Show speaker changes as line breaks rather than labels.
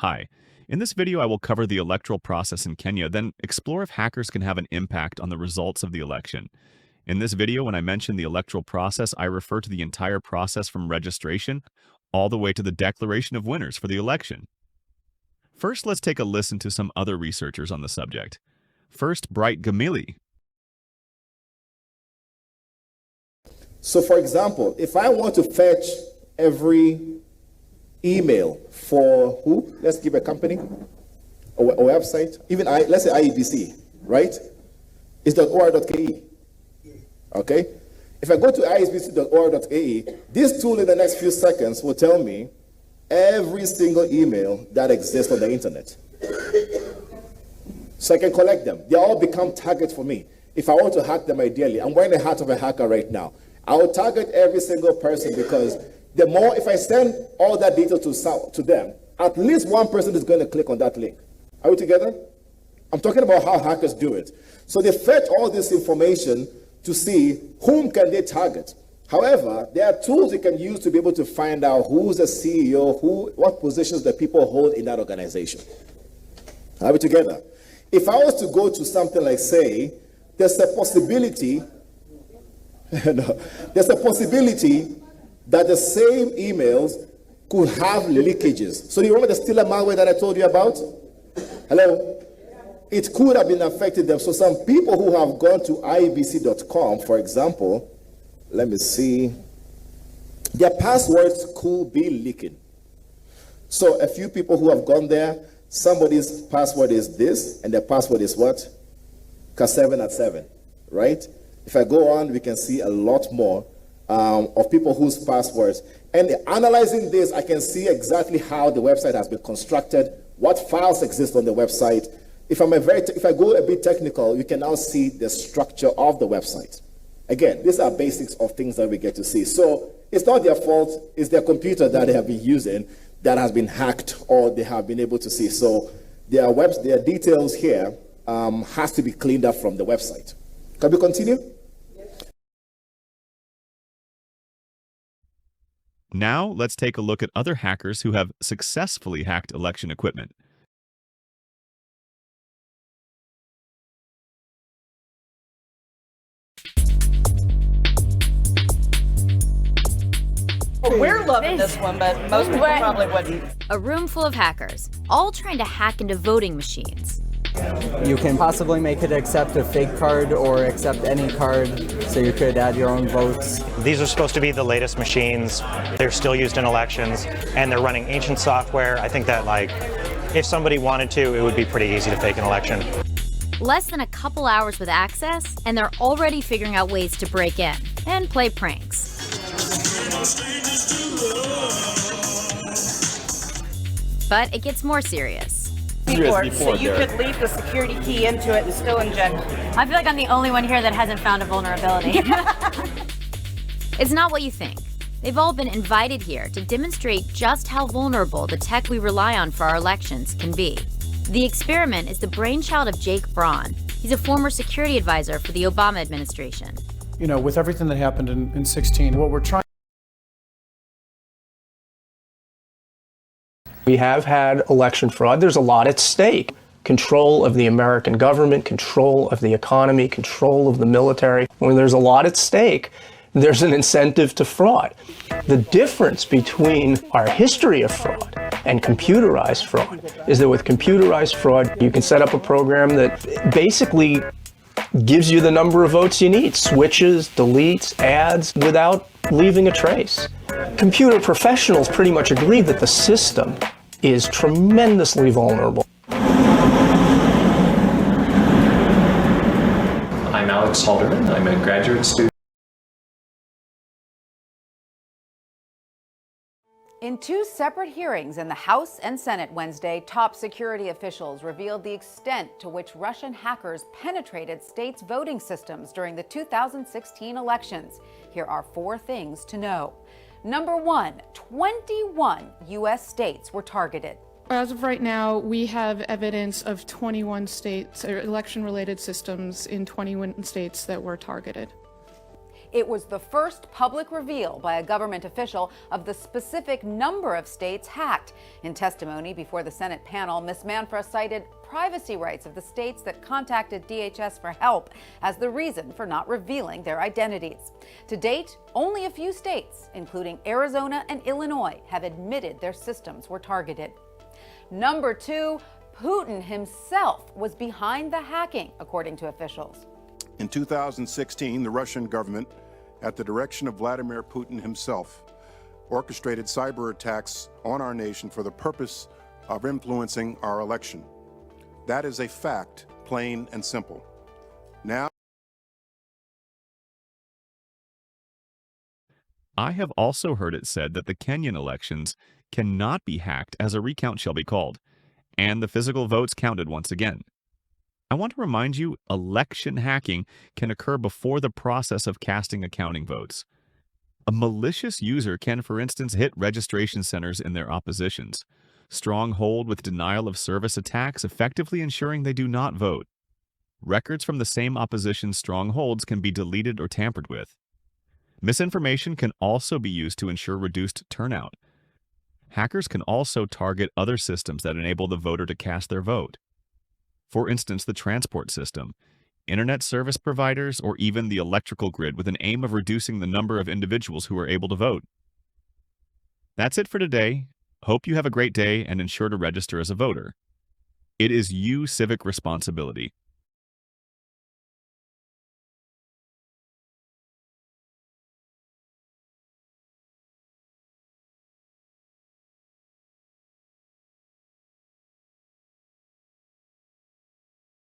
Hi. In this video, I will cover the electoral process in Kenya, then explore if hackers can have an impact on the results of the election. In this video, when I mention the electoral process, I refer to the entire process from registration all the way to the declaration of winners for the election. First, let's take a listen to some other researchers on the subject. First, Bright Gamili.
So for example, if I want to fetch every email for who? Let's give a company, a website, even let's say IEBC, right? It's .or.ke. Okay? If I go to iebc.or.ke, this tool in the next few seconds will tell me every single email that exists on the internet. So I can collect them. They all become targets for me. If I want to hack them ideally, I'm wearing the hat of a hacker right now. I will target every single person because the more, if I send all that data to them, at least one person is going to click on that link. Are we together? I'm talking about how hackers do it. So they fetch all this information to see whom can they target. However, there are tools you can use to be able to find out who's a CEO, what positions the people hold in that organization. Are we together? If I was to go to something like, say, there's a possibility there's a possibility that the same emails could have leakages. So do you remember the Stiller malware that I told you about? Hello? It could have been affected them. So some people who have gone to iebc.com, for example, let me see, their passwords could be leaking. So a few people who have gone there, somebody's password is this, and their password is what? K7 at 7, right? If I go on, we can see a lot more of people whose passwords. And analyzing this, I can see exactly how the website has been constructed, what files exist on the website. If I go a bit technical, you can now see the structure of the website. Again, these are basics of things that we get to see. So it's not their fault, it's their computer that they have been using that has been hacked or they have been able to see. So their details here has to be cleaned up from the website. Can we continue?
Now, let's take a look at other hackers who have successfully hacked election equipment.
We're loving this one, but most people probably wouldn't.
A room full of hackers, all trying to hack into voting machines.
You can possibly make it accept a fake card or accept any card, so you could add your own votes.
These are supposed to be the latest machines. They're still used in elections, and they're running ancient software. I think that, if somebody wanted to, it would be pretty easy to fake an election.
Less than a couple hours with access, and they're already figuring out ways to break in and play pranks. But it gets more serious.
So you could leave the security key into it and still inject.
I feel like I'm the only one here that hasn't found a vulnerability. It's not what you think. They've all been invited here to demonstrate just how vulnerable the tech we rely on for our elections can be. The experiment is the brainchild of Jake Braun. He's a former security advisor for the Obama administration.
You know, with everything that happened in 16, what we're trying.
We have had election fraud. There's a lot at stake. Control of the American government, control of the economy, control of the military. When there's a lot at stake, there's an incentive to fraud. The difference between our history of fraud and computerized fraud is that with computerized fraud, you can set up a program that basically gives you the number of votes you need, switches, deletes, adds, without leaving a trace. Computer professionals pretty much agree that the system is tremendously vulnerable.
I'm Alex Halderman. I'm a graduate student.
In two separate hearings in the House and Senate Wednesday, top security officials revealed the extent to which Russian hackers penetrated states' voting systems during the 2016 elections. Here are 4 things to know. Number 1, 21 U.S. states were targeted.
As of right now, we have evidence of 21 states, or election-related systems in 21 states that were targeted.
It was the first public reveal by a government official of the specific number of states hacked. In testimony before the Senate panel, Ms. Manfra cited privacy rights of the states that contacted DHS for help as the reason for not revealing their identities. To date, only a few states, including Arizona and Illinois, have admitted their systems were targeted. Number 2, Putin himself was behind the hacking, according to officials.
In 2016, the Russian government, at the direction of Vladimir Putin himself, orchestrated cyber attacks on our nation for the purpose of influencing our election. That is a fact, plain and simple. Now,
I have also heard it said that the Kenyan elections cannot be hacked as a recount shall be called, and the physical votes counted once again. I want to remind you, election hacking can occur before the process of casting a counting votes. A malicious user can, for instance, hit registration centers in their oppositions, stronghold with denial of service attacks, effectively ensuring they do not vote. Records from the same opposition strongholds can be deleted or tampered with. Misinformation can also be used to ensure reduced turnout. Hackers can also target other systems that enable the voter to cast their vote. For instance, the transport system, internet service providers, or even the electrical grid with an aim of reducing the number of individuals who are able to vote. That's it for today. Hope you have a great day and ensure to register as a voter. It is your civic responsibility.